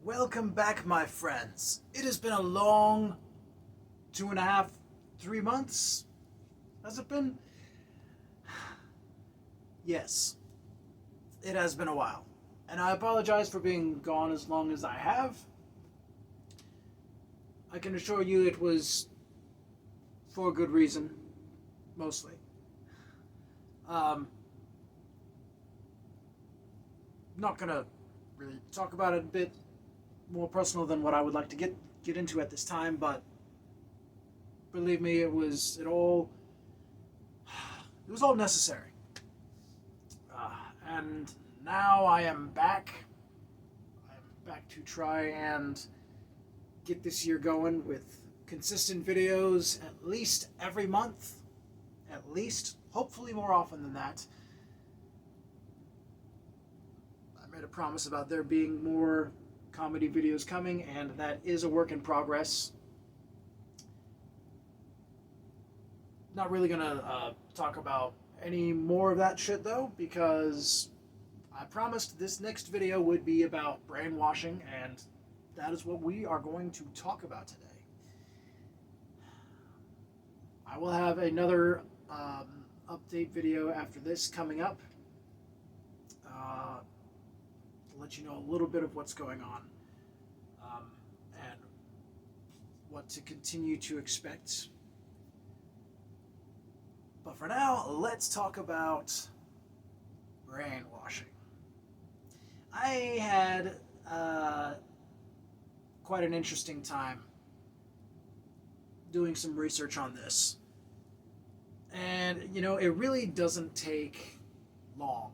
Welcome back, my friends. It has been a long 2.5, 3 months. Has it been? Yes, it has been a while. And I apologize for being gone as long as I have. I can assure you it was for a good reason, mostly. Um, not gonna really talk about it a bit more personal than what I would like to get into at this time, but believe me, it was all necessary. And now I am back. I'm back to try and get this year going with consistent videos at least every month. At least, hopefully more often than that. I made a promise about there being more comedy videos coming, and that is a work in progress. Not really gonna talk about any more of that shit though, because I promised this next video would be about brainwashing, and that is what we are going to talk about today. I will have another update video after this coming up to let you know a little bit of what's going on and what to continue to expect. But for now, let's talk about brainwashing. I had quite an interesting time doing some research on this. And, it really doesn't take long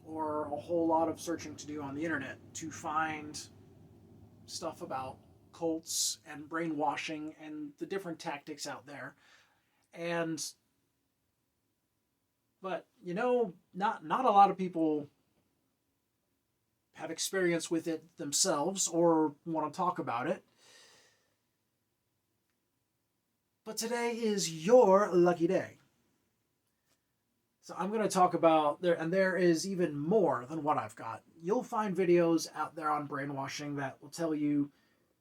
or a whole lot of searching to do on the internet to find stuff about cults and brainwashing and the different tactics out there. And but not a lot of people have experience with it themselves or want to talk about it. But today is your lucky day. So I'm going to talk about there, and there is even more than what I've got. You'll find videos out there on brainwashing that will tell you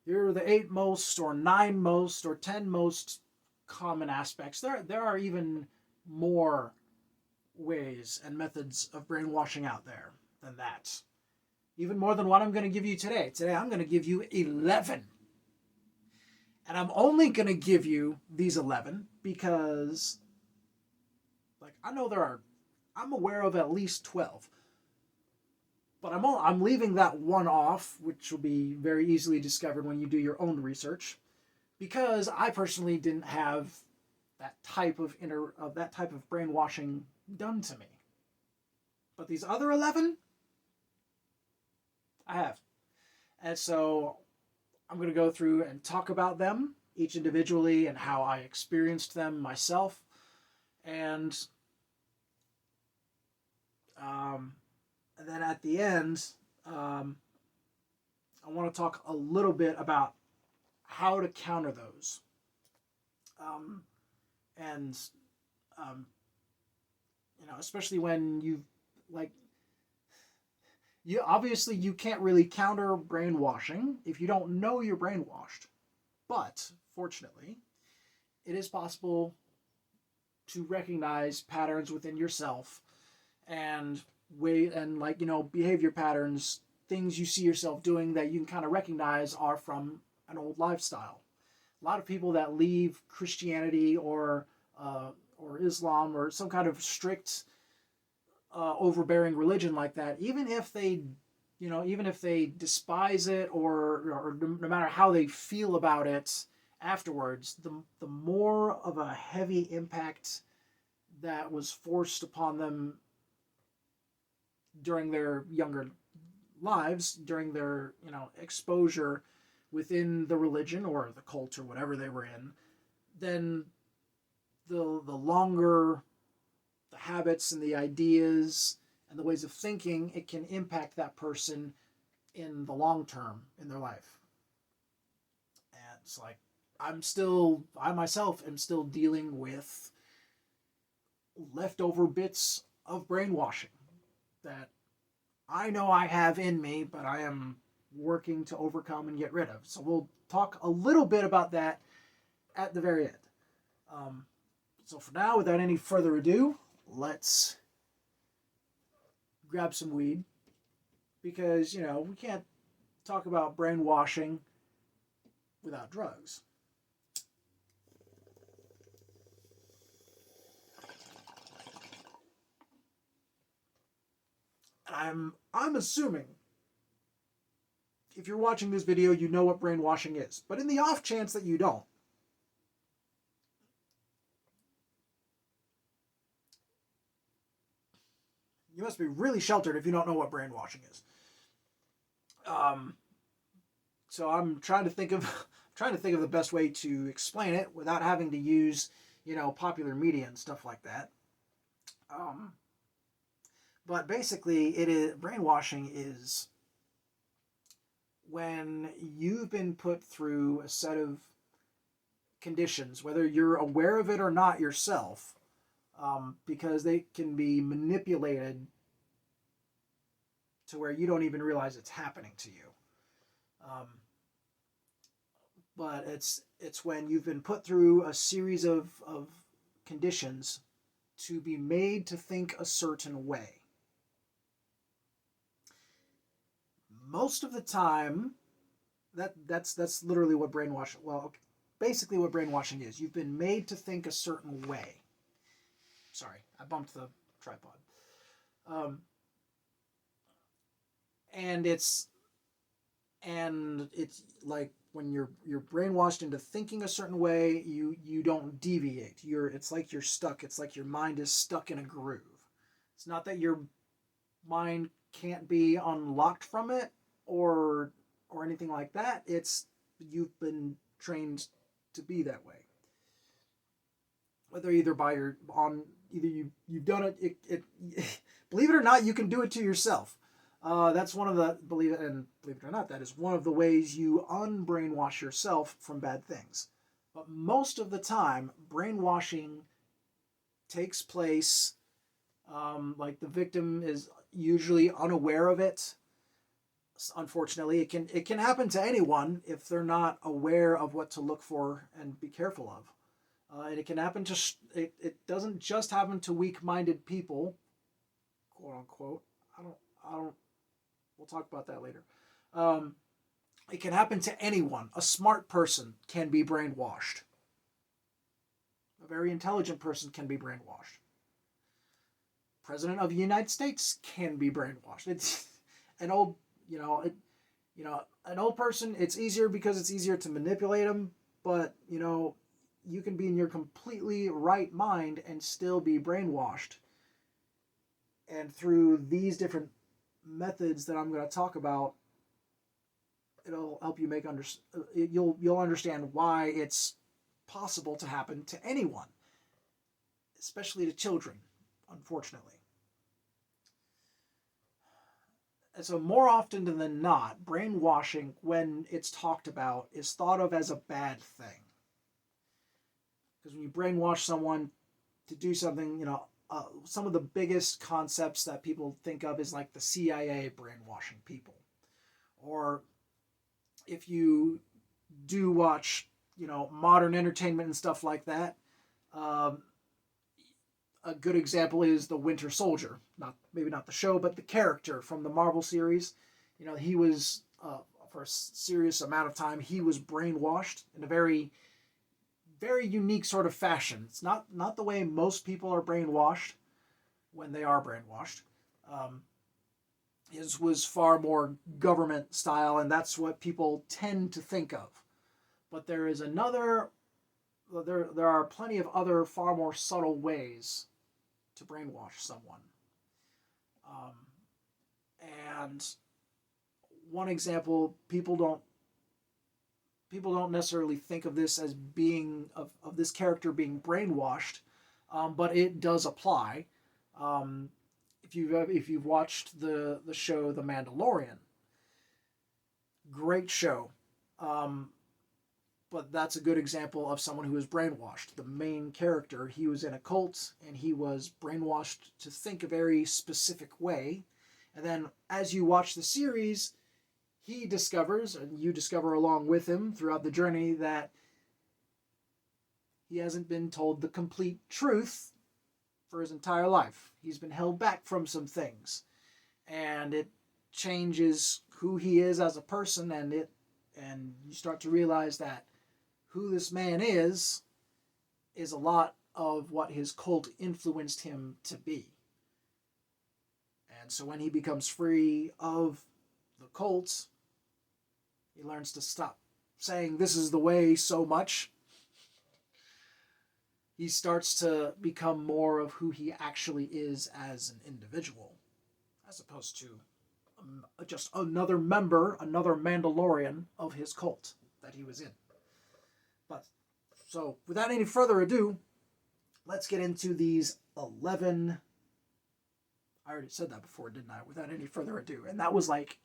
here are the 8 most or 9 most or 10 most common aspects. There are even more ways and methods of brainwashing out there than that. Even more than what I'm going to give you today. Today I'm going to give you 11. And I'm only going to give you these 11 because I know I'm aware of at least 12. But I'm leaving that one off, which will be very easily discovered when you do your own research, because I personally didn't have that type of brainwashing done to me. But these other 11, I have. And so I'm going to go through and talk about them each individually and how I experienced them myself. And then at the end, I want to talk a little bit about how to counter those. And especially when you can't really counter brainwashing if you don't know you're brainwashed. But fortunately, it is possible to recognize patterns within yourself and behavior patterns, things you see yourself doing that you can kind of recognize are from an old lifestyle. A lot of people that leave Christianity or Islam or some kind of strict overbearing religion like that, even if they despise it or no matter how they feel about it afterwards, the more of a heavy impact that was forced upon them during their younger lives, during their exposure within the religion or the cult or whatever they were in, then the longer the habits and the ideas and the ways of thinking, it can impact that person in the long term in their life. And it's I myself am still dealing with leftover bits of brainwashing that I know I have in me, but I am working to overcome and get rid of. So we'll talk a little bit about that at the very end. So for now, without any further ado, let's grab some weed, because, we can't talk about brainwashing without drugs. I'm assuming if you're watching this video, you know what brainwashing is. But in the off chance that you don't, you must be really sheltered if you don't know what brainwashing is. So I'm trying to think of the best way to explain it without having to use, popular media and stuff like that. But basically, brainwashing is when you've been put through a set of conditions, whether you're aware of it or not yourself, because they can be manipulated to where you don't even realize it's happening to you. But it's when you've been put through a series of conditions to be made to think a certain way. Most of the time, that's literally what brainwashing. Well, basically what brainwashing is. You've been made to think a certain way. Sorry, I bumped the tripod. And it's like when you're brainwashed into thinking a certain way, you don't deviate. It's like you're stuck. It's like your mind is stuck in a groove. It's not that your mind can't be unlocked from it or anything like that. It's you've been trained to be that way. Whether either you've done it, believe it or not, you can do it to yourself. That's one of the believe it or not, that is one of the ways you unbrainwash yourself from bad things. But most of the time, brainwashing takes place. Like the victim is usually unaware of it. Unfortunately, it can happen to anyone if they're not aware of what to look for and be careful of. And it can happen to it doesn't just happen to weak-minded people, quote unquote. I don't. We'll talk about that later. It can happen to anyone. A smart person can be brainwashed. A very intelligent person can be brainwashed. President of the United States can be brainwashed. It's an old, an old person. It's easier because it's easier to manipulate them. But you can be in your completely right mind and still be brainwashed. And through these different methods that I'm going to talk about, it'll help you you'll understand why it's possible to happen to anyone, especially to children, unfortunately. And so more often than not, brainwashing, when it's talked about, is thought of as a bad thing. Because when you brainwash someone to do something, some of the biggest concepts that people think of is like the CIA brainwashing people. Or if you do watch, modern entertainment and stuff like that, a good example is the Winter Soldier. Maybe not the show, but the character from the Marvel series. He was, for a serious amount of time, he was brainwashed in a very, very unique sort of fashion. It's not the way most people are brainwashed when they are brainwashed. His was far more government style, and that's what people tend to think of. But there is there are plenty of other far more subtle ways to brainwash someone. And one example, people don't necessarily think of this as being of this character being brainwashed, but it does apply. If you've watched the show The Mandalorian, great show, but that's a good example of someone who was brainwashed. The main character, he was in a cult and he was brainwashed to think a very specific way, and then as you watch the series, he discovers, and you discover along with him throughout the journey, that he hasn't been told the complete truth for his entire life. He's been held back from some things, and it changes who he is as a person, and you start to realize that who this man is a lot of what his cult influenced him to be. And so when he becomes free of the cult, he learns to stop saying this is the way so much. He starts to become more of who he actually is as an individual, as opposed to just another member, another Mandalorian of his cult that he was in. But so, without any further ado, let's get into these 11. I already said that before, didn't I? Without any further ado. And that was like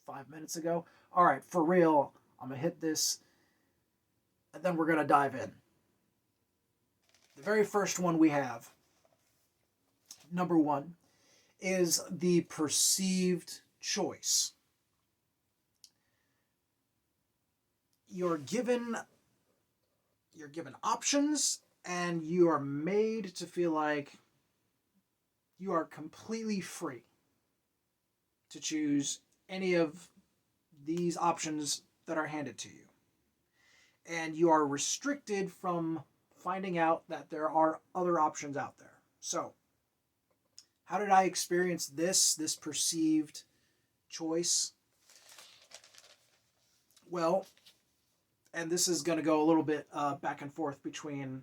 5 minutes ago. All right, for real, I'm going to hit this, and then we're going to dive in. The very first one we have, number 1, is the perceived choice. You're given options, and you are made to feel like you are completely free to choose any of these options that are handed to you. And you are restricted from finding out that there are other options out there. So, how did I experience this perceived choice? Well, and this is going to go a little bit back and forth between,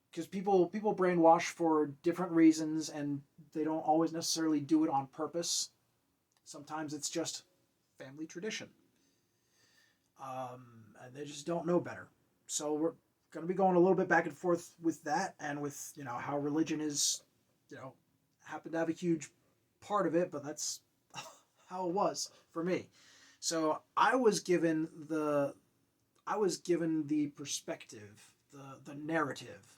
because people brainwash for different reasons, and they don't always necessarily do it on purpose. Sometimes it's just family tradition, and they just don't know better. So we're going to be going a little bit back and forth with that, and with how religion is, happened to have a huge part of it, but that's how it was for me. So I was given the perspective, the narrative,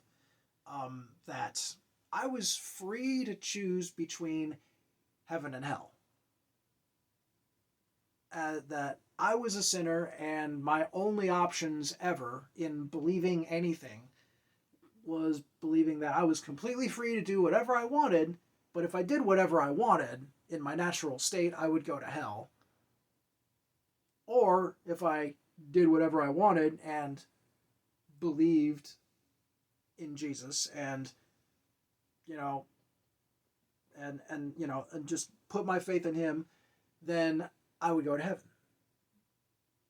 that I was free to choose between heaven and hell. That I was a sinner, and my only options ever in believing anything was believing that I was completely free to do whatever I wanted, but if I did whatever I wanted in my natural state, I would go to hell. Or if I did whatever I wanted and believed in Jesus and and just put my faith in him, then I would go to heaven.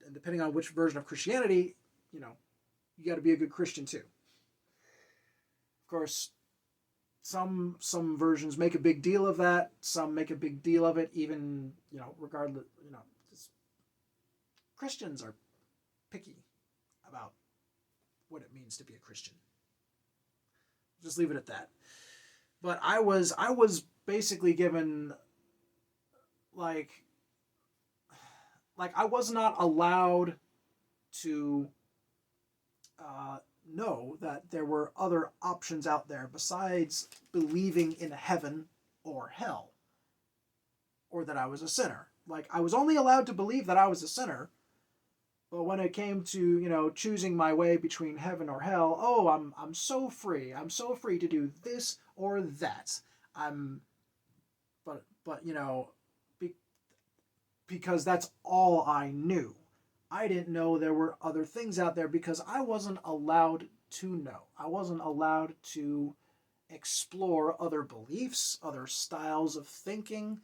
And depending on which version of Christianity, you got to be a good Christian too. Of course, some versions make a big deal of that. Some make a big deal of it, even regardless. Christians are picky about what it means to be a Christian. Just leave it at that. But I was basically given like I was not allowed to know that there were other options out there besides believing in heaven or hell, or that I was a sinner. Like, I was only allowed to believe that I was a sinner, but when it came to choosing my way between heaven or hell, I'm so free. I'm so free to do this or that. Because that's all I knew. I didn't know there were other things out there because I wasn't allowed to know. I wasn't allowed to explore other beliefs, other styles of thinking.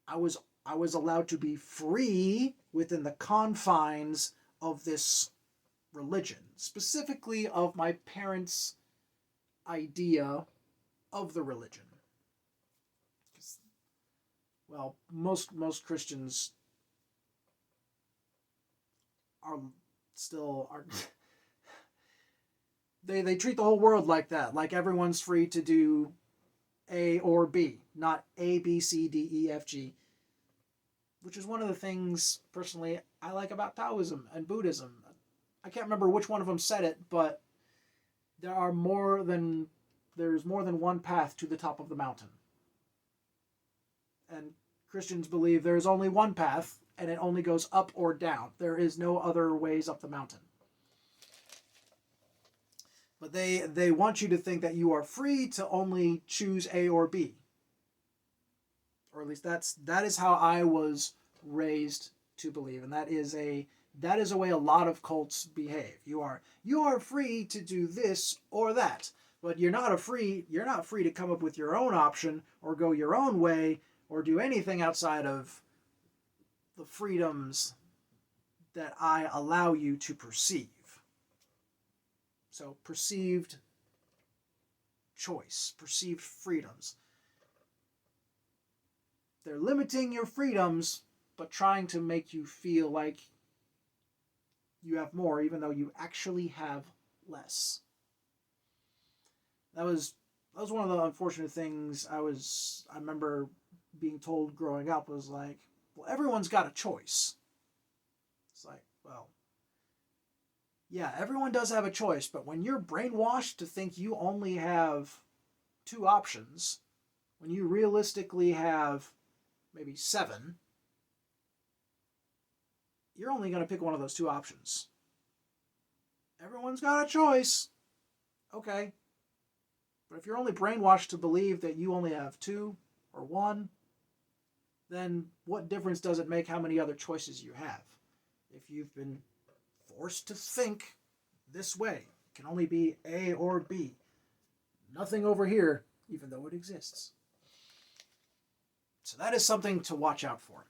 I was allowed to be free within the confines of this religion, specifically of my parents' idea of the religion. Well, most Christians are they treat the whole world like that, like everyone's free to do A or B, not A, B, C, D, E, F, G, which is one of the things personally I like about Taoism and Buddhism. I can't remember which one of them said it, but there's more than one path to the top of the mountain. And Christians believe there is only one path, and it only goes up or down. There is no other ways up the mountain. But they want you to think that you are free to only choose A or B. Or at least that is how I was raised to believe, and that is a way a lot of cults behave. You are free to do this or that, but you're not free to come up with your own option or go your own way or do anything outside of the freedoms that I allow you to perceive. So perceived choice, perceived freedoms. They're limiting your freedoms, but trying to make you feel like you have more, even though you actually have less. That was one of the unfortunate things I remember being told growing up, was like, well, everyone's got a choice. It's like, well, yeah, everyone does have a choice, but when you're brainwashed to think you only have 2 options, when you realistically have maybe 7, you're only going to pick one of those 2 options. Everyone's got a choice. Okay. But if you're only brainwashed to believe that you only have 2 or 1, then what difference does it make how many other choices you have? If you've been forced to think this way, it can only be A or B. Nothing over here, even though it exists. So that is something to watch out for.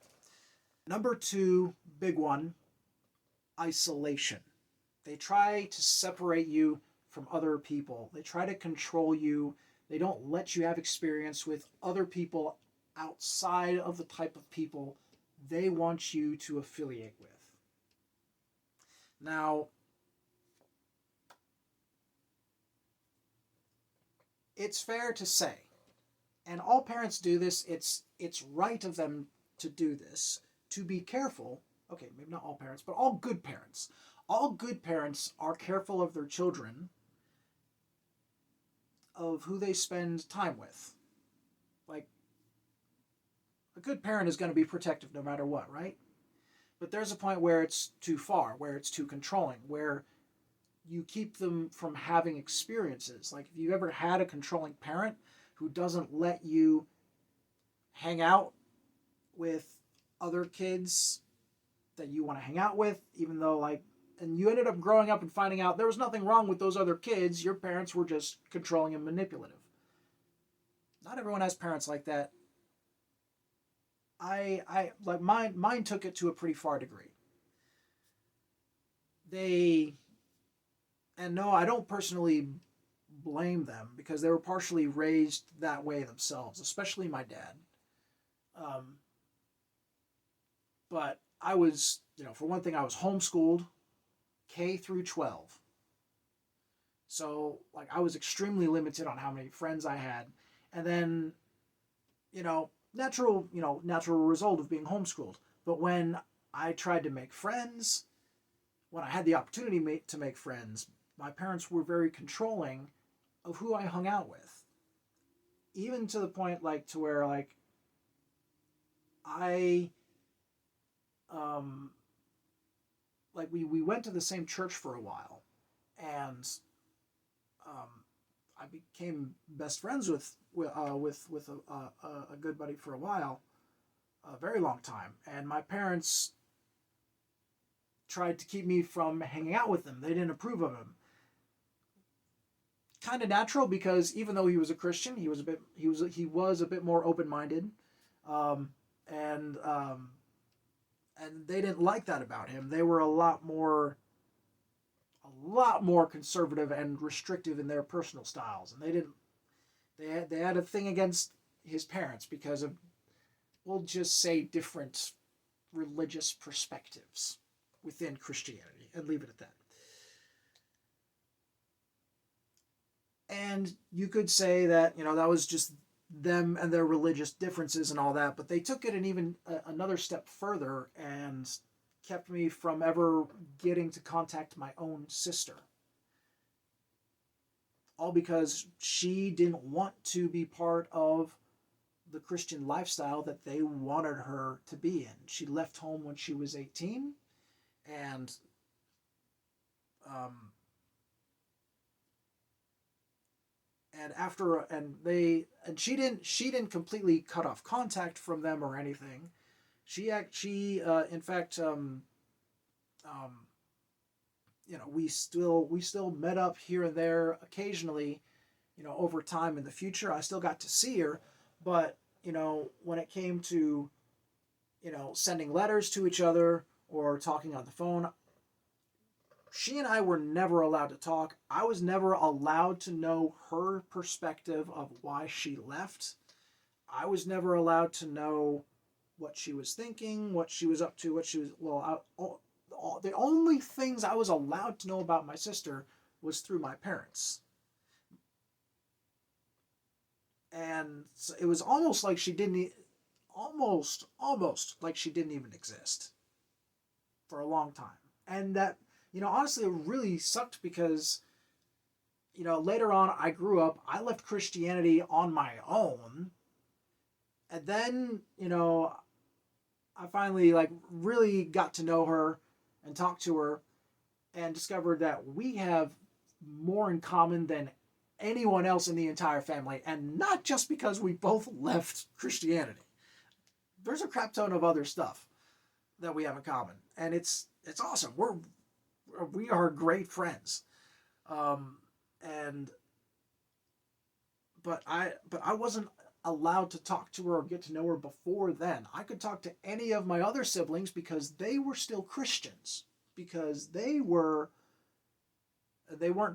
Number 2, big one, isolation. They try to separate you from other people. They try to control you. They don't let you have experience with other people outside of the type of people they want you to affiliate with. Now, it's fair to say, and all parents do this, it's right of them to do this, to be careful. Okay, maybe not all parents, but all good parents. All good parents are careful of their children, of who they spend time with. Like, a good parent is going to be protective no matter what, right? But there's a point where it's too far, where it's too controlling, where you keep them from having experiences. Like, if you've ever had a controlling parent who doesn't let you hang out with other kids that you want to hang out with, even though, like, and you ended up growing up and finding out there was nothing wrong with those other kids, your parents were just controlling and manipulative. Not everyone has parents like that. I like mine took it to a pretty far degree. And no, I don't personally blame them, because they were partially raised that way themselves, especially my dad. But I was, for one thing, I was homeschooled K through 12. So, like, I was extremely limited on how many friends I had. And then, natural result of being homeschooled. But when I tried to make friends, when I had the opportunity to make friends, my parents were very controlling of who I hung out with. Even to the point, like, to where, like, we went to the same church for a while, and I became best friends with a good buddy for a while, a very long time, and my parents tried to keep me from hanging out with him. They didn't approve of him. Kind of natural, because even though he was a Christian, he was a bit more open-minded, and they didn't like that about him. They were a lot more conservative and restrictive in their personal styles, and they had a thing against his parents because of, we'll just say, different religious perspectives within Christianity, and leave it at that. And you could say that, that was just them and their religious differences and all that, but they took it even another step further and kept me from ever getting to contact my own sister. All because she didn't want to be part of the Christian lifestyle that they wanted her to be in. She left home when she was 18, and um, she didn't completely cut off contact from them or anything. She in fact um, we still met up here and there occasionally, over time in the future. I still got to see her, but when it came to sending letters to each other or talking on the phone, she and I were never allowed to talk. I was never allowed to know her perspective of why she left. I was never allowed to know what she was thinking, what she was up to, what she was. The only things I was allowed to know about my sister was through my parents. And so it was almost like she didn't, almost like she didn't even exist for a long time. And that, honestly, it really sucked because, later on I grew up, I left Christianity on my own. And then, I finally like really got to know her and talk to her and discovered that we have more in common than anyone else in the entire family, and not just because we both left Christianity. There's a crap ton of other stuff that we have in common, and it's awesome. We are great friends, and but I wasn't allowed to talk to her or get to know her before then. I could talk to any of my other siblings because they were still Christians, because they weren't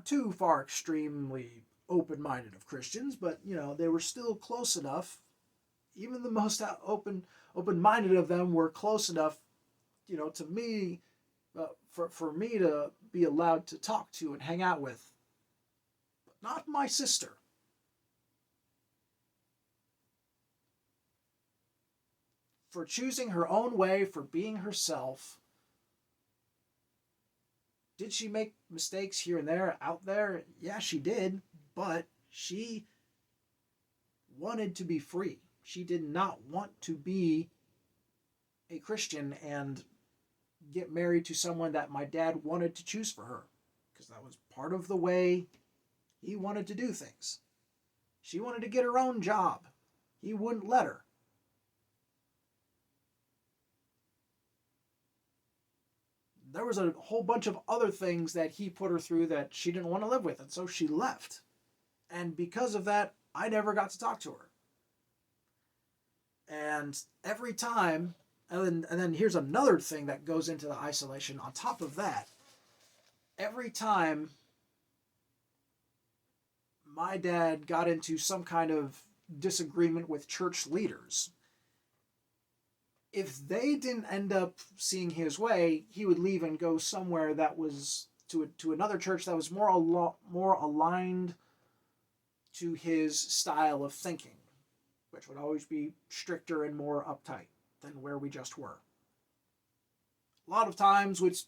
too far extremely open-minded of Christians, but they were still close enough. Even the most open-minded of them were close enough, to me, for me to be allowed to talk to and hang out with. But not my sister. For choosing her own way, for being herself. Did she make mistakes here and there, out there? Yeah, she did. But she wanted to be free. She did not want to be a Christian and get married to someone that my dad wanted to choose for her, because that was part of the way he wanted to do things. She wanted to get her own job. He wouldn't let her. There was a whole bunch of other things that he put her through that she didn't want to live with, and so she left. And because of that, I never got to talk to her. And every time, and then here's another thing that goes into the isolation on top of that. Every time my dad got into some kind of disagreement with church leaders, if they didn't end up seeing his way, he would leave and go somewhere that was to another church that was more aligned to his style of thinking, which would always be stricter and more uptight than where we just were. A lot of times, which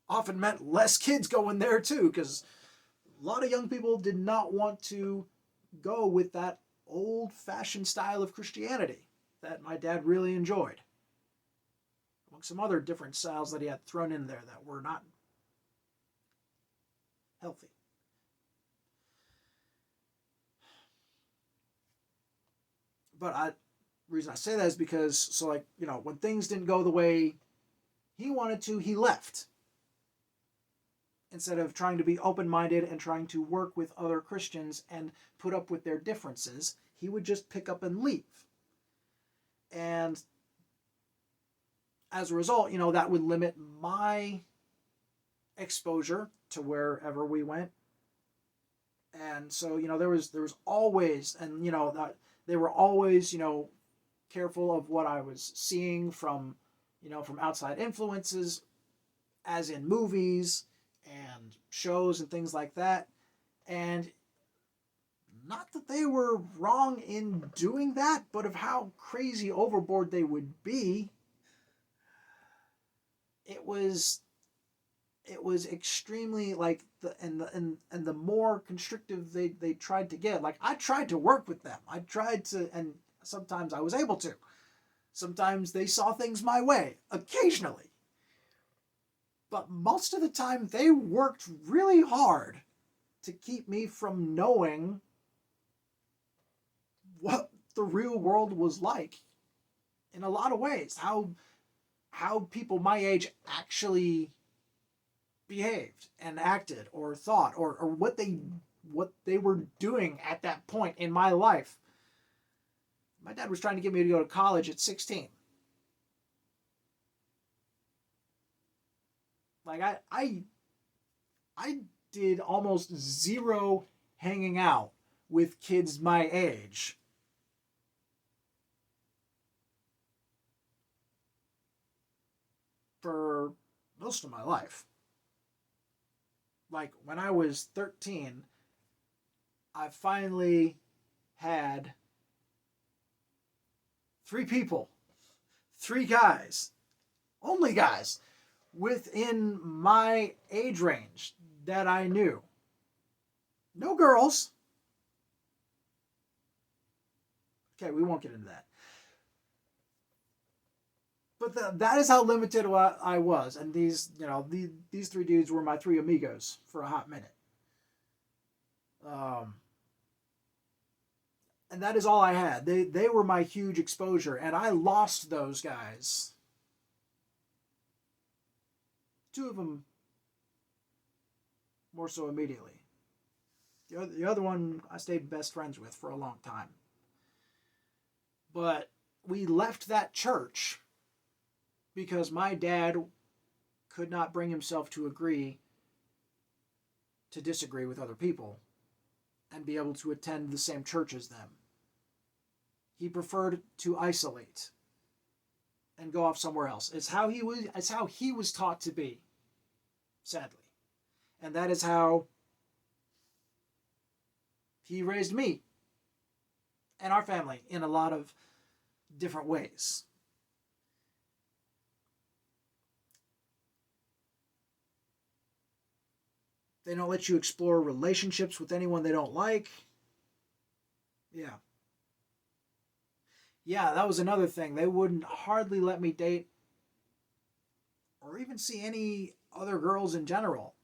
often meant less kids going there too, because a lot of young people did not want to go with that old-fashioned style of Christianity that my dad really enjoyed, among some other different styles that he had thrown in there that were not healthy. But the reason I say that is because, so like, when things didn't go the way he wanted to, he left. Instead of trying to be open-minded and trying to work with other Christians and put up with their differences, he would just pick up and leave. And as a result, that would limit my exposure to wherever we went. And so, there was always, and that they were always, careful of what I was seeing from outside influences, as in movies and shows and things like that. And not that they were wrong in doing that, but of how crazy overboard they would be. It was extremely like and the more constrictive they tried to get. Like, I tried to work with them. I tried to, and Sometimes I was able to. Sometimes they saw things my way, occasionally. But most of the time, they worked really hard to keep me from knowing what the real world was like in a lot of ways. How people my age actually behaved and acted or thought or what they were doing at that point in my life. My dad was trying to get me to go to college at 16. Like I did almost zero hanging out with kids my age for most of my life. Like when I was 13, I finally had 3 people, 3 guys, only guys, within my age range that I knew. No girls. Okay, we won't get into that. But that is how limited I was. And these 3 dudes were my 3 amigos for a hot minute. And that is all I had. They were my huge exposure, and I lost those guys. 2 of them more so immediately. The other one I stayed best friends with for a long time. But we left that church because my dad could not bring himself to agree to disagree with other people and be able to attend the same church as them. He preferred to isolate and go off somewhere else. It's how he was taught to be, sadly. And that is how he raised me and our family in a lot of different ways. They don't let you explore relationships with anyone they don't like. Yeah. Yeah, that was another thing. They wouldn't hardly let me date or even see any other girls in general.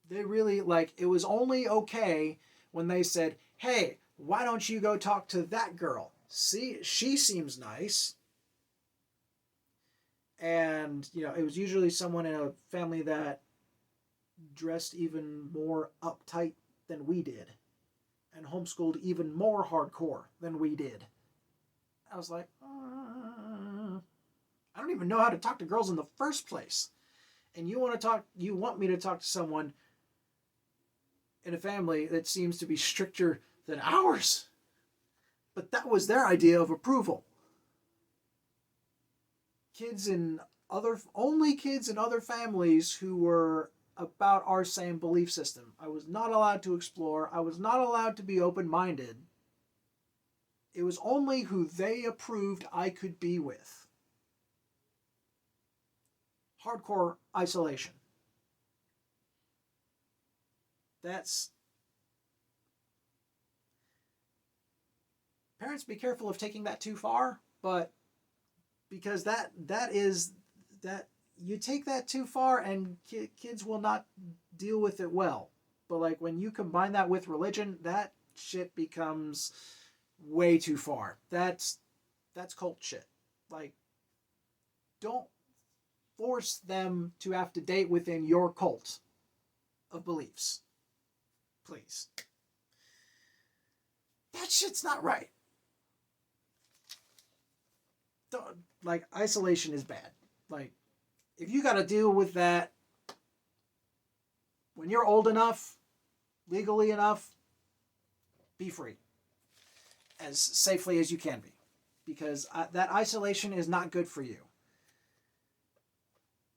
They really, it was only okay when they said, hey, why don't you go talk to that girl? See, she seems nice. And, it was usually someone in a family that dressed even more uptight than we did and homeschooled even more hardcore than we did. I was like, I don't even know how to talk to girls in the first place. And you want me to talk to someone in a family that seems to be stricter than ours. But that was their idea of approval. Kids in other families who were about our same belief system. I was not allowed to explore. I was not allowed to be open-minded. It was only who they approved I could be with. Hardcore isolation. Parents, be careful of taking that too far, but because that you take that too far and kids will not deal with it well. But when you combine that with religion, that shit becomes way too far. That's cult shit. Don't force them to have to date within your cult of beliefs. Please. That shit's not right. Isolation is bad. If you got to deal with that when you're old enough, legally enough, be free as safely as you can be, because that isolation is not good for you.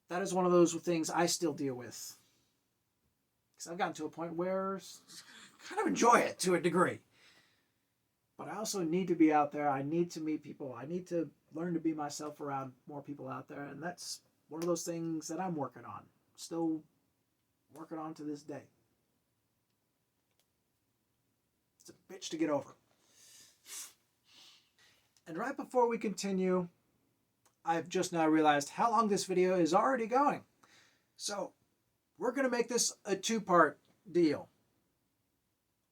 That is one of those things I still deal with, because I've gotten to a point where I kind of enjoy it to a degree. But I also need to be out there. I need to meet people. I need to learn to be myself around more people out there. And that's one of those things that I'm working on. Still working on to this day. It's a bitch to get over. And right before we continue, I've just now realized how long this video is already going. So we're going to make this a two-part deal.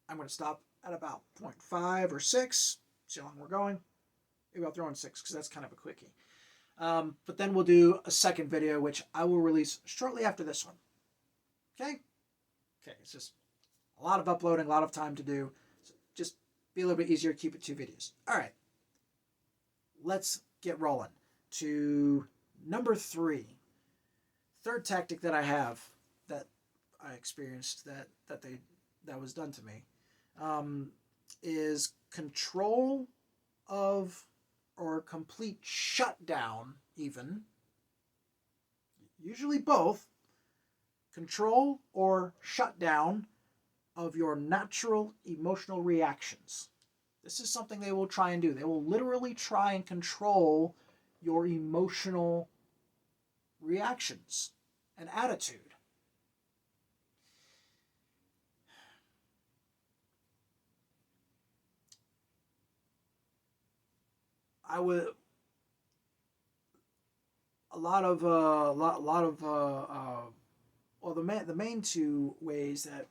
I'm going to stop at about 0.5 or 6. See how long we're going. Maybe I'll throw in 6 because that's kind of a quickie. But then we'll do a second video, which I will release shortly after this one. Okay? Okay, it's just a lot of uploading, a lot of time to do. So just be a little bit easier, keep it 2 videos. All right. Let's get rolling to number 3. Third tactic that I have that I experienced that was done to me is control of, or complete shutdown, even, usually both, control or shutdown of your natural emotional reactions. This is something they will try and do. They will literally try and control your emotional reactions and attitude. The main 2 ways that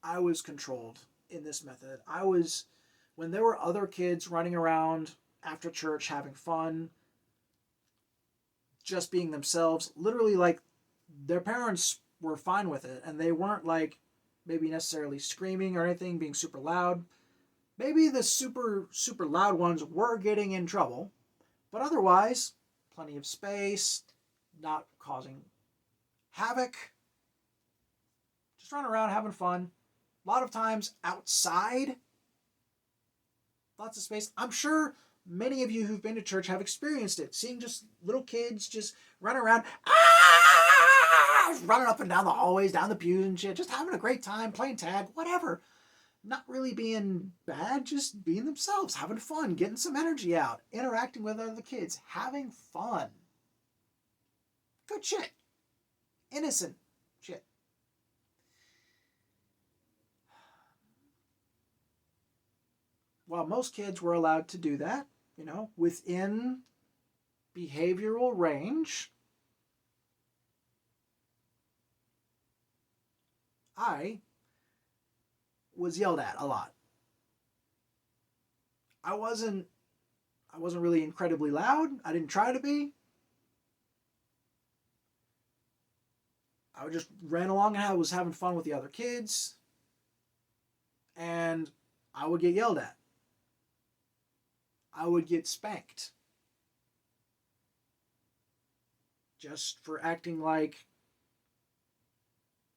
I was controlled in this method, when there were other kids running around after church having fun, just being themselves, literally like their parents were fine with it, and they weren't like maybe necessarily screaming or anything, being super loud. Maybe the super loud ones were getting in trouble, but otherwise, plenty of space, not causing havoc, just running around having fun. A lot of times outside, lots of space. I'm sure many of you who've been to church have experienced it, seeing just little kids just running around, running up and down the hallways, down the pews and shit, just having a great time, playing tag, whatever. Not really being bad, just being themselves, having fun, getting some energy out, interacting with other kids, having fun. Good shit. Innocent shit. While most kids were allowed to do that, within behavioral range, I was yelled at a lot. I wasn't really incredibly loud. I didn't try to be. I just ran along and I was having fun with the other kids. And I would get yelled at. I would get spanked. Just for acting like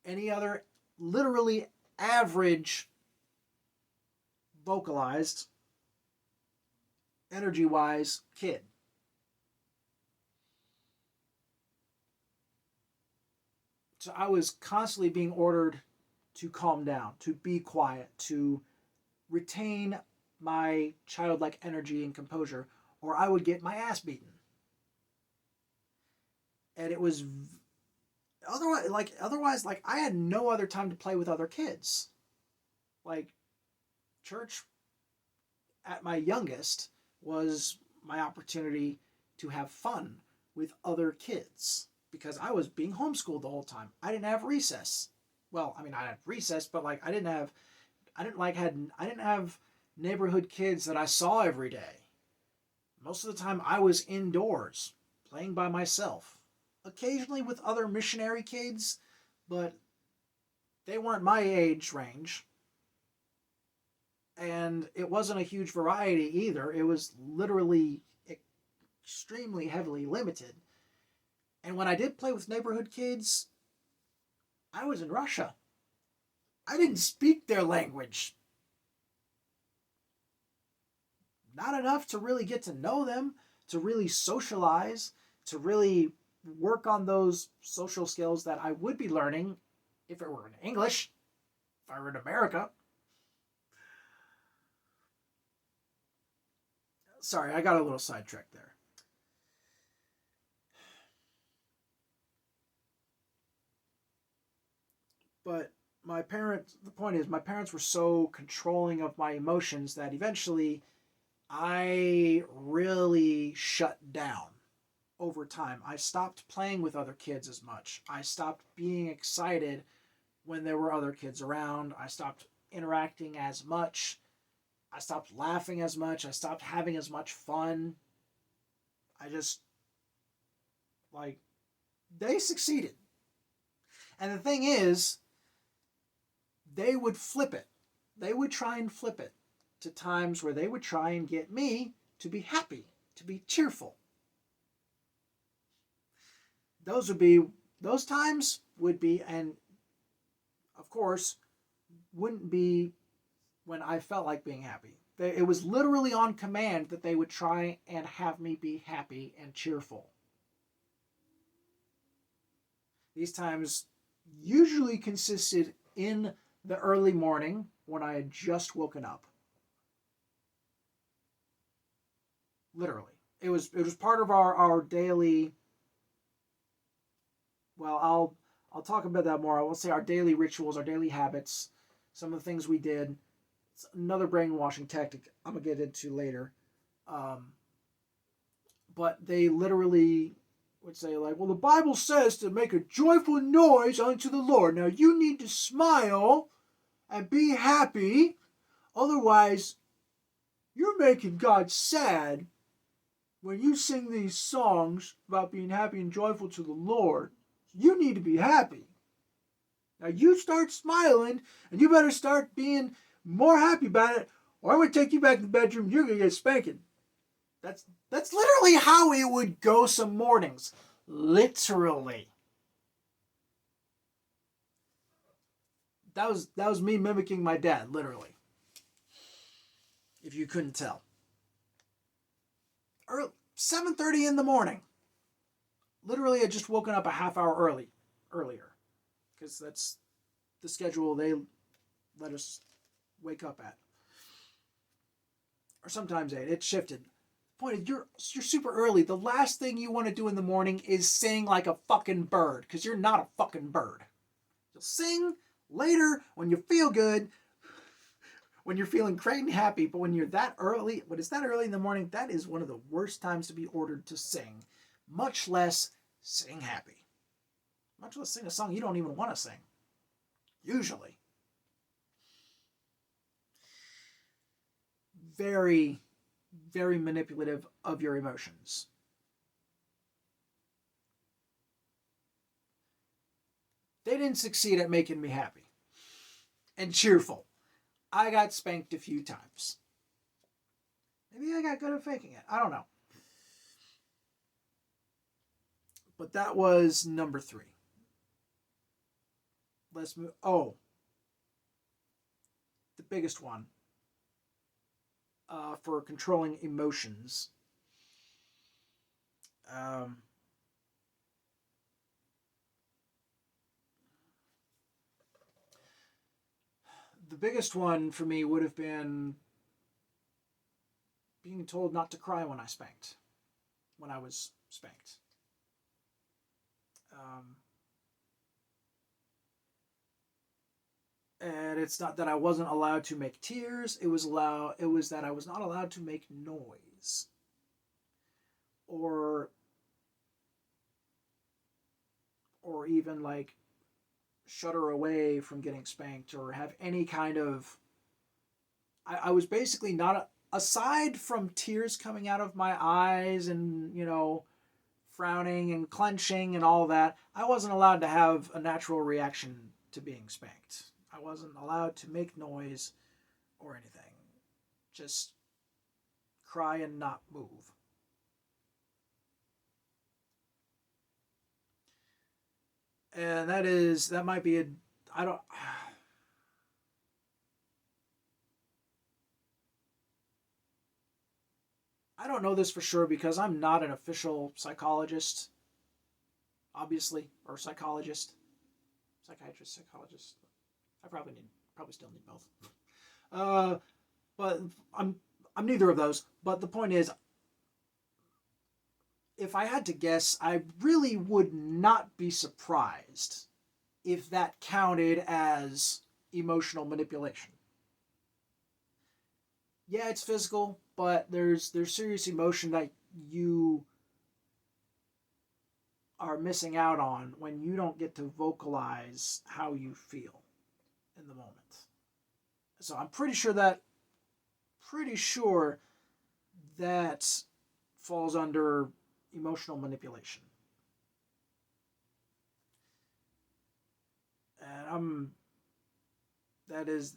any other literally average vocalized, energy-wise kid. So I was constantly being ordered to calm down, to be quiet, to retain my childlike energy and composure, or I would get my ass beaten. And it was otherwise, I had no other time to play with other kids. Like, church at my youngest was my opportunity to have fun with other kids, because I was being homeschooled the whole time. I didn't have recess. Well, I mean, I had recess, but I didn't have neighborhood kids that I saw every day. Most of the time I was indoors, playing by myself. Occasionally with other missionary kids, but they weren't my age range. And it wasn't a huge variety either. It was literally extremely heavily limited. And when I did play with neighborhood kids, I was in Russia. I didn't speak their language. Not enough to really get to know them, to really socialize, to really work on those social skills that I would be learning if it were in English, if I were in America. Sorry, I got a little sidetracked there. But the point is, my parents were so controlling of my emotions that eventually I really shut down over time. I stopped playing with other kids as much. I stopped being excited when there were other kids around. I stopped interacting as much. I stopped laughing as much. I stopped having as much fun. I just, like, they succeeded. And the thing is, they would flip it. They would try and flip it to times where they would try and get me to be happy, to be cheerful. Those times would be, and of course, wouldn't be when I felt like being happy. It was literally on command that they would try and have me be happy and cheerful. These times usually consisted in the early morning when I had just woken up. Literally. It was part of our daily, well, I'll talk about that more. I will say our daily rituals, our daily habits, some of the things we did. It's another brainwashing tactic I'm going to get into later. But they literally would say, like, well, the Bible says to make a joyful noise unto the Lord. Now you need to smile and be happy. Otherwise, you're making God sad when you sing these songs about being happy and joyful to the Lord. You need to be happy. Now you start smiling, and you better start being more happy about it, or I'm going to take you back to the bedroom and you're going to get spanking. That's literally how it would go some mornings. Literally. That was me mimicking my dad, literally. If you couldn't tell. 7:30 in the morning. Literally, I just woken up a half hour earlier. Because that's the schedule they let us wake up at. Or sometimes 8. It shifted. Point is, you're super early. The last thing you want to do in the morning is sing like a fucking bird. Because you're not a fucking bird. You'll sing later when you feel good. When you're feeling great and happy. But when it's that early in the morning, that is one of the worst times to be ordered to sing. Much less sing happy. Much less sing a song you don't even want to sing. Usually. Very, very manipulative of your emotions. They didn't succeed at making me happy and cheerful. I got spanked a few times. Maybe I got good at faking it. I don't know. But that was number 3. Let's move. Oh, the biggest one for controlling emotions. The biggest one for me would have been being told not to cry when I was spanked. And it's not that I wasn't allowed to make tears. It was that I was not allowed to make noise. Or even like shudder away from getting spanked or have any kind of... I was basically not... aside from tears coming out of my eyes and, frowning and clenching and all that, I wasn't allowed to have a natural reaction to being spanked. I wasn't allowed to make noise or anything. Just cry and not move. And that might be I don't know this for sure because I'm not an official psychologist, obviously, or psychiatrist. I probably still need both. But I'm neither of those. But the point is, if I had to guess, I really would not be surprised if that counted as emotional manipulation. Yeah, it's physical, but there's serious emotion that you are missing out on when you don't get to vocalize how you feel in the moment. So I'm pretty sure that falls under emotional manipulation. And that is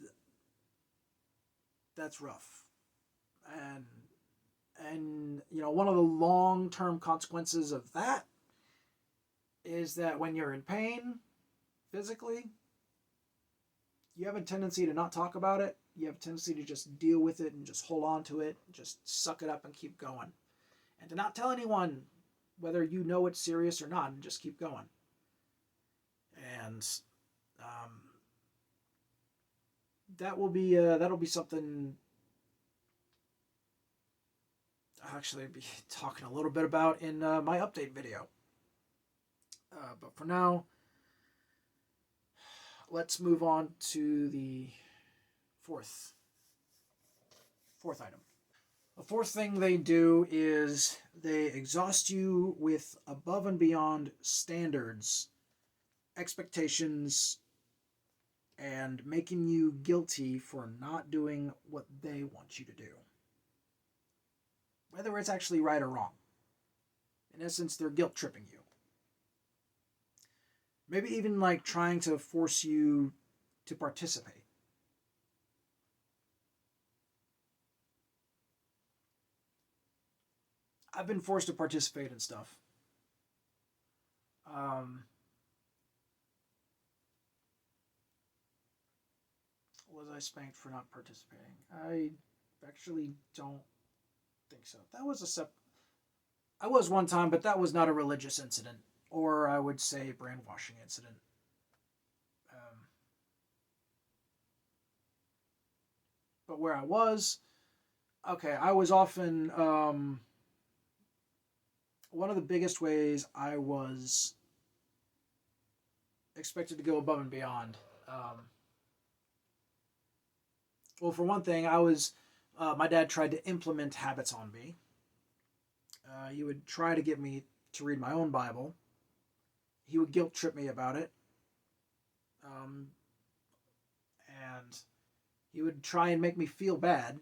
that's rough. And one of the long-term consequences of that is that when you're in pain physically, you have a tendency to not talk about it. You have a tendency to just deal with it and just hold on to it, just suck it up and keep going. And to not tell anyone whether you know it's serious or not, and just keep going. And that'll be something I'll actually be talking a little bit about in my update video. But for now, let's move on to the fourth item. The fourth thing they do is they exhaust you with above and beyond standards, expectations, and making you guilty for not doing what they want you to do. Whether it's actually right or wrong. In essence, they're guilt tripping you. Maybe even like trying to force you to participate. I've been forced to participate in stuff. Was I spanked for not participating? I actually don't think so. I was one time, but that was not a religious incident, or I would say brainwashing incident. But where I was, okay, I was often one of the biggest ways I was expected to go above and beyond. Well, for one thing, my dad tried to implement habits on me. He would try to get me to read my own Bible. He would guilt trip me about it. And he would try and make me feel bad,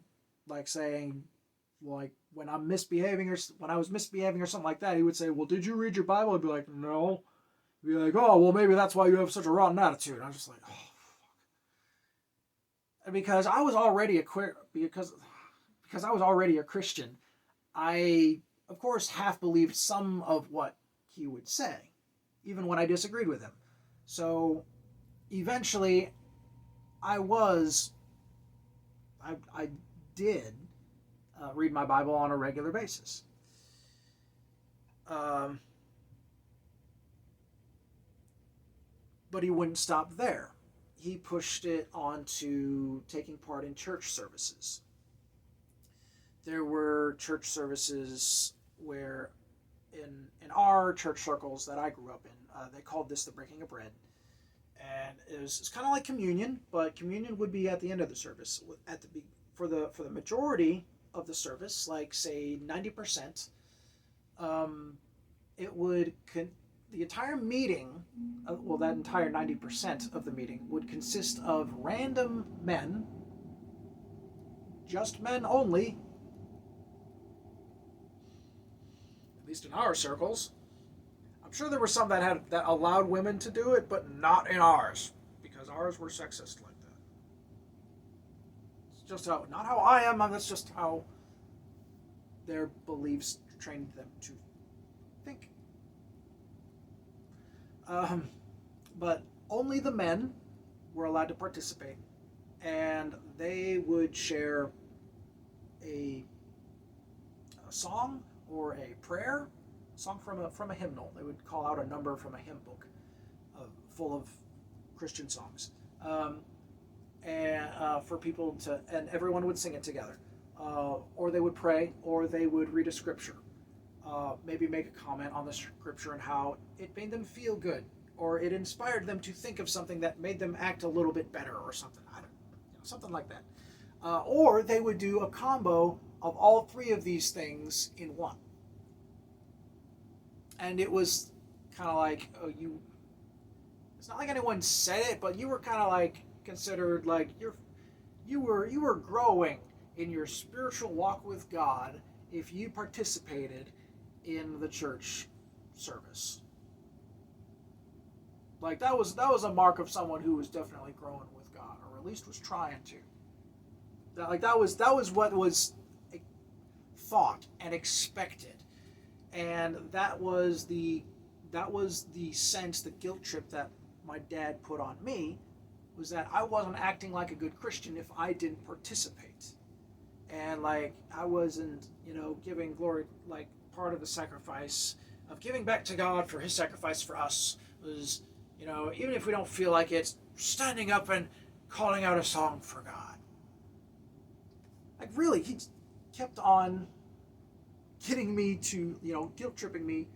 like saying, like when I'm misbehaving or when I was misbehaving or something like that, he would say, "Well, did you read your Bible?" I'd be like, "No." He'd be like, "Oh, well, maybe that's why you have such a rotten attitude." And I was just like, "Oh, fuck." And because I was already because I was already a Christian, I of course half believed some of what he would say, even when I disagreed with him. So eventually, I did read my Bible on a regular basis. But he wouldn't stop there. He pushed it on to taking part in church services. There were church services where, in our church circles that I grew up in, they called this the breaking of bread. And it's kind of like communion, but communion would be at the end of the service. For the majority of the service, like say 90%, it would the entire meeting, that entire 90% of the meeting would consist of random men, just men only, at least in our circles. I'm sure there were some that allowed women to do it, but not in ours, because ours were sexist like that. It's just not how I am, that's just how their beliefs trained them to think. But only the men were allowed to participate, and they would share a song or a prayer, song from a hymnal. They would call out a number from a hymn book full of Christian songs, and for people and everyone would sing it together, or they would pray, or they would read a scripture, maybe make a comment on the scripture and how it made them feel good, or it inspired them to think of something that made them act a little bit better or something. I don't, something like that. Or they would do a combo of all three of these things in one. And it was kind of like, oh, you. It's not like anyone said it, but you were kind of like considered like you were growing in your spiritual walk with God if you participated in the church service. Like that was a mark of someone who was definitely growing with God, or at least was trying to. That was what was thought and expected, and that was the sense, the guilt trip that my dad put on me, was that I wasn't acting like a good Christian if I didn't participate, and like I wasn't giving glory, like part of the sacrifice of giving back to God for His sacrifice for us was, even if we don't feel like it, standing up and calling out a song for God. Like really, he kept on getting me to, guilt tripping me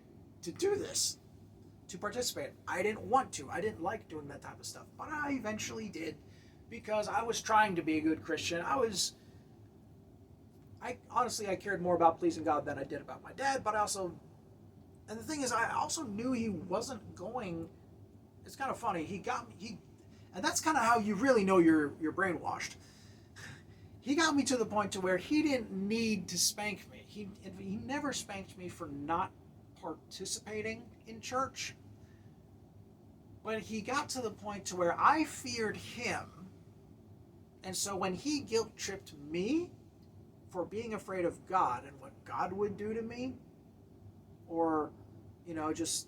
to do this, to participate. I didn't want to. I didn't like doing that type of stuff, but I eventually did because I was trying to be a good Christian. I honestly cared more about pleasing God than I did about my dad, but and the thing is, I also knew he wasn't going. It's kind of funny. And that's kind of how you really know you're brainwashed. He got me to the point to where he didn't need to spank me. He never spanked me for not participating in church. But he got to the point to where I feared him. And so when he guilt tripped me for being afraid of God and what God would do to me, or just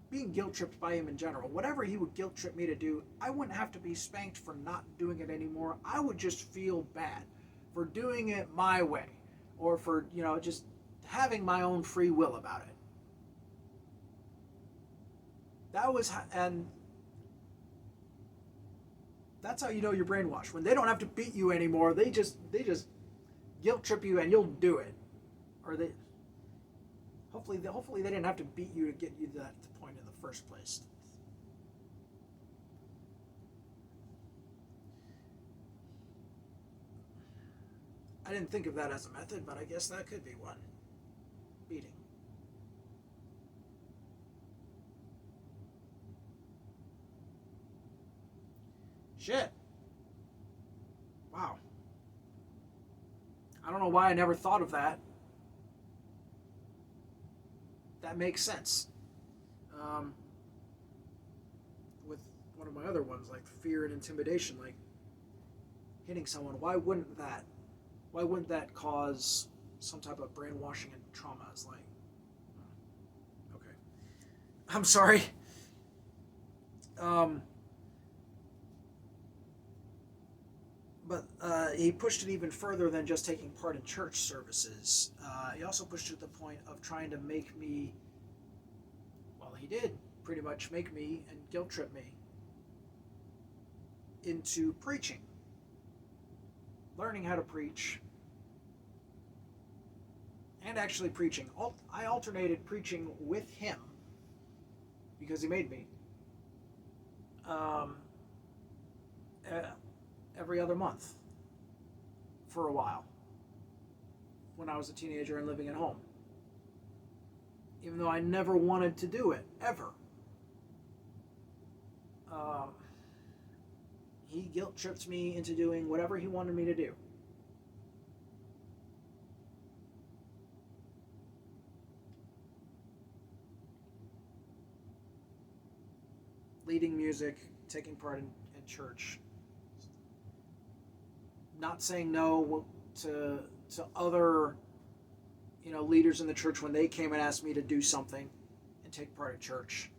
being guilt tripped by him in general, whatever he would guilt trip me to do, I wouldn't have to be spanked for not doing it anymore. I would just feel bad for doing it my way, or for just having my own free will about it. And that's how you know you're brainwashed. When they don't have to beat you anymore, they just guilt trip you and you'll do it. Or hopefully they didn't have to beat you to get you to that point in the first place. I didn't think of that as a method, but I guess that could be one. Beating. Shit. Wow. I don't know why I never thought of that. That makes sense. With one of my other ones, like fear and intimidation, like hitting someone, why wouldn't that cause some type of brainwashing and trauma? It's like, okay, I'm sorry. But he pushed it even further than just taking part in church services. He also pushed it to the point of trying to make me, well, he did pretty much make me and guilt trip me into preaching. Learning how to preach. And actually preaching. I alternated preaching with him because he made me. Every other month for a while when I was a teenager and living at home, even though I never wanted to do it ever. He guilt tripped me into doing whatever he wanted me to do. Leading music, taking part in church, not saying no to other leaders in the church when they came and asked me to do something and take part in church.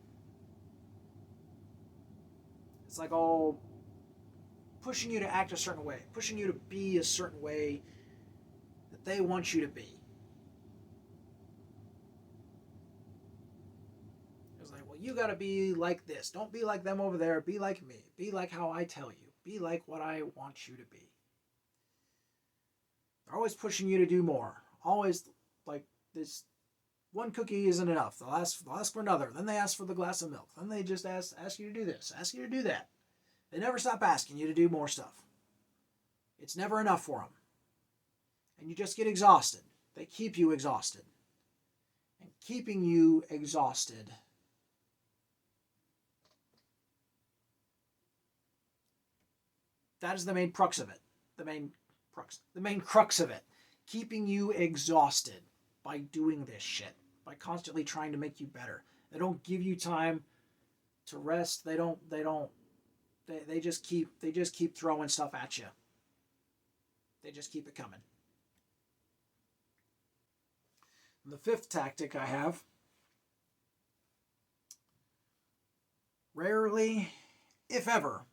It's like all pushing you to act a certain way, pushing you to be a certain way that they want you to be. It's like, well, you got to be like this. Don't be like them over there. Be like me. Be like how I tell you. Be like what I want you to be. They're always pushing you to do more. Always like this one cookie isn't enough. They'll ask for another. Then they ask for the glass of milk. Then they just ask you to do this, ask you to do that. They never stop asking you to do more stuff. It's never enough for them. And you just get exhausted. They keep you exhausted. And keeping you exhausted that is the main crux of it. The main crux of it. Keeping you exhausted by doing this shit. By constantly trying to make you better. They don't give you time to rest. They just keep throwing stuff at you. They just keep it coming. And the fifth tactic I have, rarely, if ever,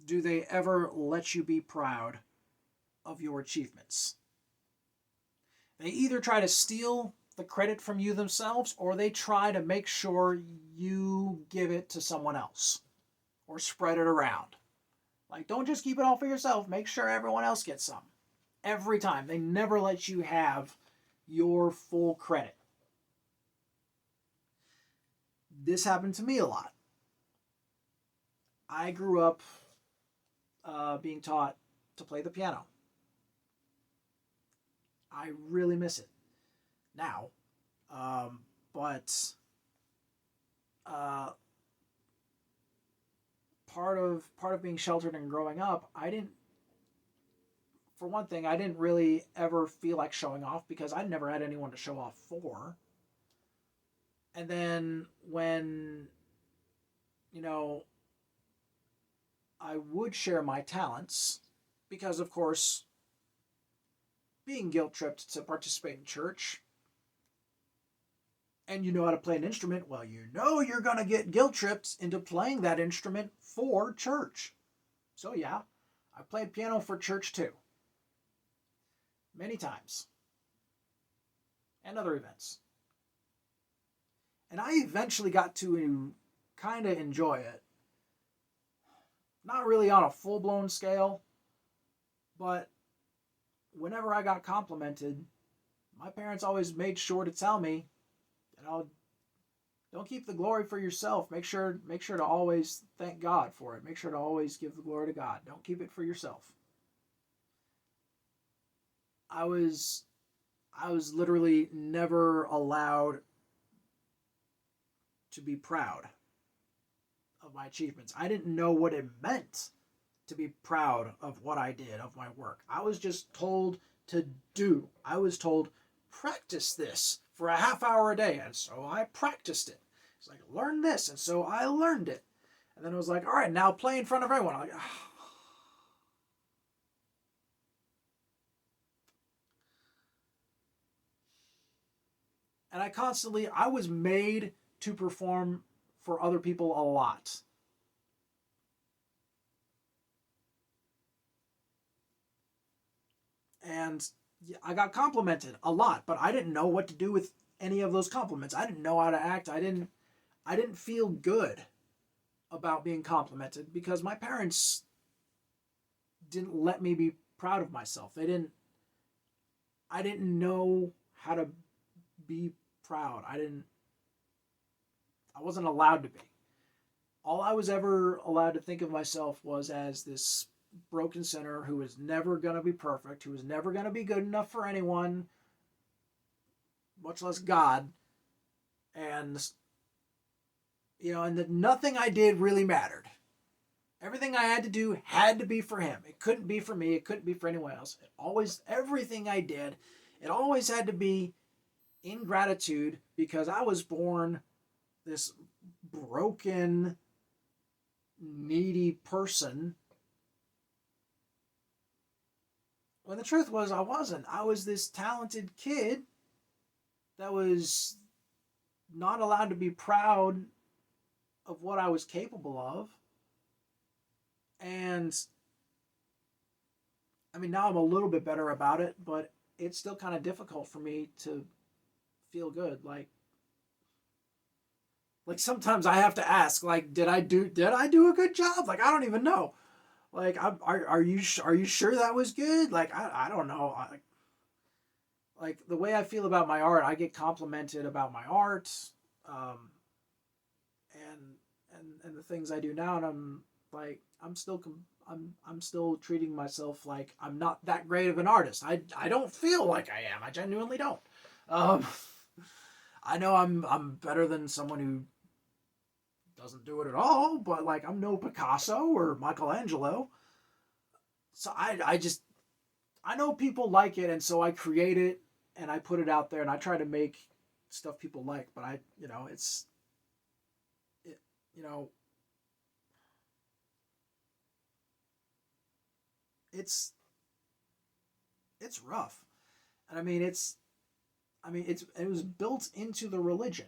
do they ever let you be proud of your achievements. They either try to steal the credit from you themselves, or they try to make sure you give it to someone else or spread it around. Like, don't just keep it all for yourself. Make sure everyone else gets some. Every time. They never let you have your full credit. This happened to me a lot. I grew up being taught to play the piano. I really miss it now. But part of being sheltered and growing up, for one thing, I didn't really ever feel like showing off because I never had anyone to show off for. And then when, I would share my talents because, of course, being guilt-tripped to participate in church and you know how to play an instrument, well, you're going to get guilt-tripped into playing that instrument for church. So, yeah, I played piano for church, too. Many times. And other events. And I eventually got to kind of enjoy it. Not really on a full-blown scale, but whenever I got complimented, my parents always made sure to tell me, don't keep the glory for yourself. Make sure to always thank God for it. Make sure to always give the glory to God. Don't keep it for yourself. I was literally never allowed to be proud of my achievements. I didn't know what it meant to be proud of what I did, of my work. I was just told to do. I was told, practice this for a half hour a day. And so I practiced it. It's like, learn this. And so I learned it. And then it was like, all right, now play in front of everyone. I'm like, And I was made to perform for other people a lot. And I got complimented a lot, but I didn't know what to do with any of those compliments. I didn't know how to act. I didn't feel good about being complimented because my parents didn't let me be proud of myself. I didn't know how to be proud. I wasn't allowed to be. All I was ever allowed to think of myself was as this broken sinner who was never going to be perfect, who was never going to be good enough for anyone, much less God. And, and that nothing I did really mattered. Everything I had to do had to be for him. It couldn't be for me. It couldn't be for anyone else. Everything I did, it always had to be in gratitude because I was born this broken, needy person. When the truth was, I wasn't. I was this talented kid that was not allowed to be proud of what I was capable of. And now I'm a little bit better about it, but it's still kind of difficult for me to feel good. Like sometimes I have to ask, did I do a good job? I don't even know. Are you sure that was good? I don't know. like the way I feel about my art, I get complimented about my art, um, and and the things I do now, and I'm like, I'm still treating myself like I'm not that great of an artist. I don't feel like I am. I genuinely don't. Um, I know I'm better than someone who doesn't do it at all, but like I'm no Picasso or Michelangelo. So I know people like it, and so I create it and I put it out there and I try to make stuff people like. But it, you know, it's it's rough, and it was built into the religion,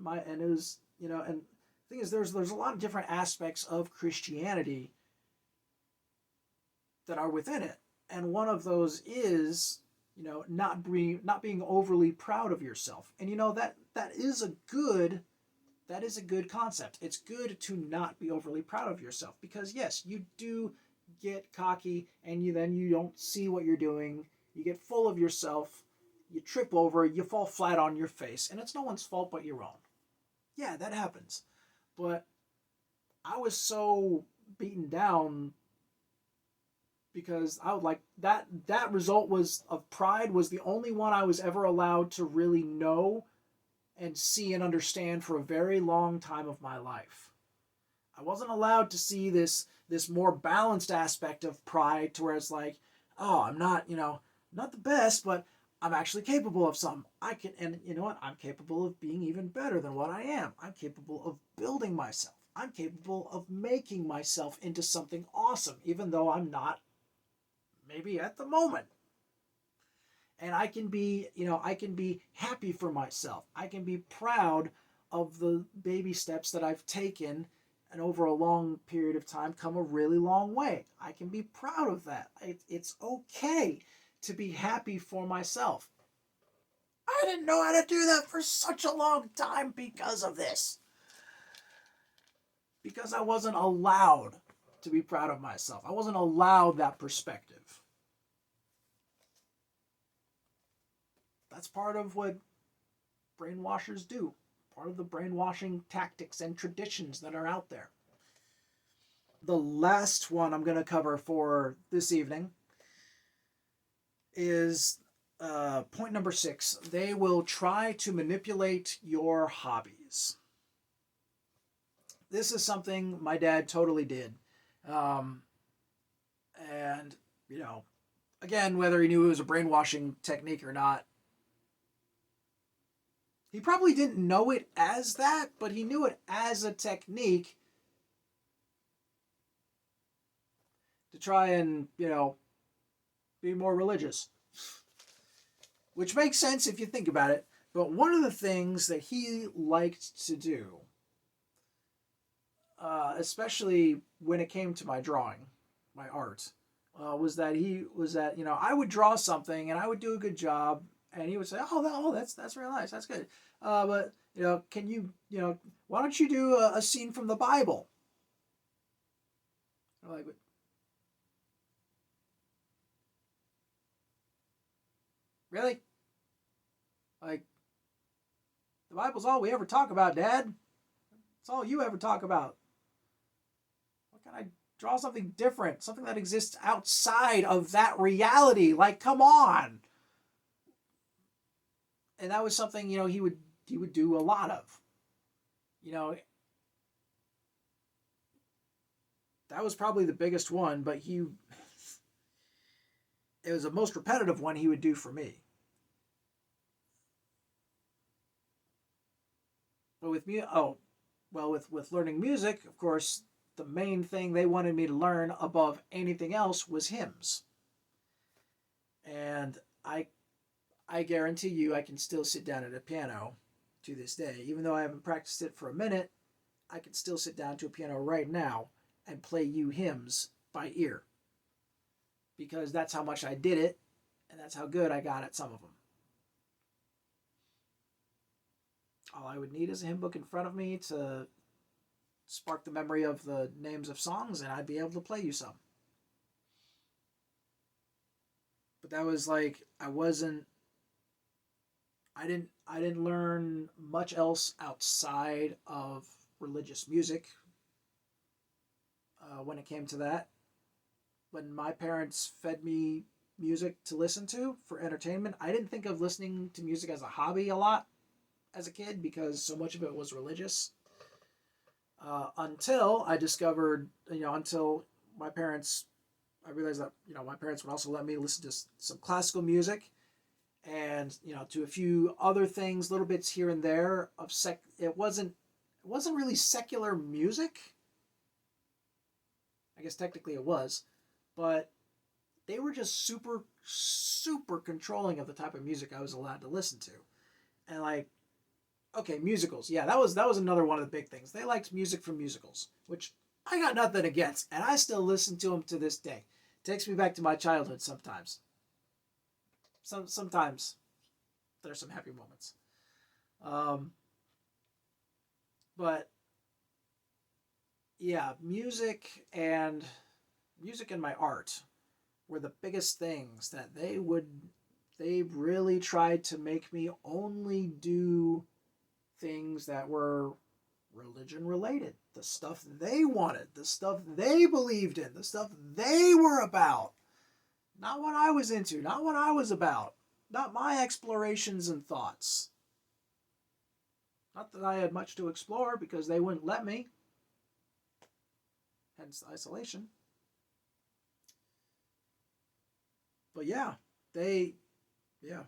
and it was and the thing is there's a lot of different aspects of Christianity that are within it, and one of those is not being overly proud of yourself, and that is a good concept. It's good to not be overly proud of yourself because yes, you do get cocky and you don't see what you're doing. You get full of yourself. You trip over, you fall flat on your face, and it's no one's fault but your own. Yeah, that happens. But I was so beaten down because I would like that result was of pride was the only one I was ever allowed to really know and see and understand for a very long time of my life. I wasn't allowed to see this more balanced aspect of pride to where it's like, oh, I'm not, not the best, but I'm actually capable of something. I can, and you know what? I'm capable of being even better than what I am. I'm capable of building myself. I'm capable of making myself into something awesome, even though I'm not maybe at the moment. And I can be happy for myself. I can be proud of the baby steps that I've taken and over a long period of time come a really long way. I can be proud of that. It's okay to be happy for myself. I didn't know how to do that for such a long time because of this. Because I wasn't allowed to be proud of myself. I wasn't allowed that perspective. That's part of what brainwashers do. Part of the brainwashing tactics and traditions that are out there. The last one I'm going to cover for this evening is point number 6. They will try to manipulate your hobbies. This is something my dad totally did. Um, and, again, whether he knew it was a brainwashing technique or not, he probably didn't know it as that, but he knew it as a technique to try and, be more religious. Which makes sense if you think about it. But one of the things that he liked to do, especially when it came to my drawing, my art, was that I would draw something and I would do a good job, and he would say, that's real nice, that's good, but can why don't you do a scene from the Bible? I'm like, really? Like, the Bible's all we ever talk about, Dad. It's all you ever talk about. What can I draw something different? Something that exists outside of that reality. Like, come on. And that was something, he would do a lot of. That was probably the biggest one, but it was the most repetitive one he would do for me. But with me, with learning music, of course, the main thing they wanted me to learn above anything else was hymns. And I guarantee you I can still sit down at a piano to this day. Even though I haven't practiced it for a minute, I can still sit down to a piano right now and play you hymns by ear. Because that's how much I did it, and that's how good I got at some of them. All I would need is a hymn book in front of me to spark the memory of the names of songs, and I'd be able to play you some. But that was like, I wasn't I didn't learn much else outside of religious music when it came to that. When my parents fed me music to listen to for entertainment, I didn't think of listening to music as a hobby a lot as a kid because so much of it was religious. Until I discovered, until my parents, I realized that my parents would also let me listen to some classical music and to a few other things, little bits here and there of sec. It wasn't really secular music. I guess technically it was, but they were just super super controlling of the type of music I was allowed to listen to, and like okay, musicals. Yeah, that was another one of the big things. They liked music from musicals, which I got nothing against, and I still listen to them to this day. Takes me back to my childhood sometimes. Sometimes there's some happy moments. Um, but yeah, music and my art were the biggest things that they really tried to make me only do things that were religion related, the stuff they wanted, the stuff they believed in, the stuff they were about. Not what I was into, not what I was about, not my explorations and thoughts. Not that I had much to explore because they wouldn't let me, hence isolation. But yeah, they, yeah.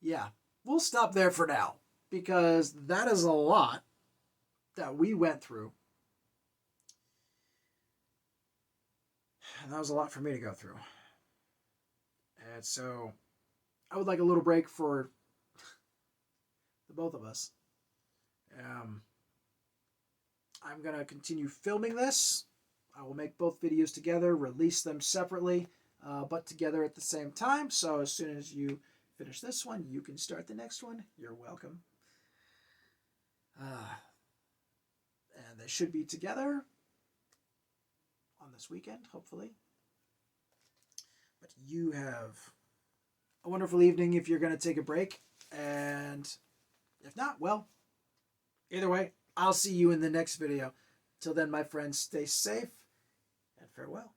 Yeah. We'll stop there for now because that is a lot that we went through. And that was a lot for me to go through. And so I would like a little break for the both of us. Um, I'm going to continue filming this. I will make both videos together, release them separately, but together at the same time. So as soon as you finish this one, you can start the next one. You're welcome. Uh, and they should be together on this weekend, hopefully. But you have a wonderful evening if you're going to take a break. And if not, well, either way, I'll see you in the next video. Till then, my friends, stay safe and farewell.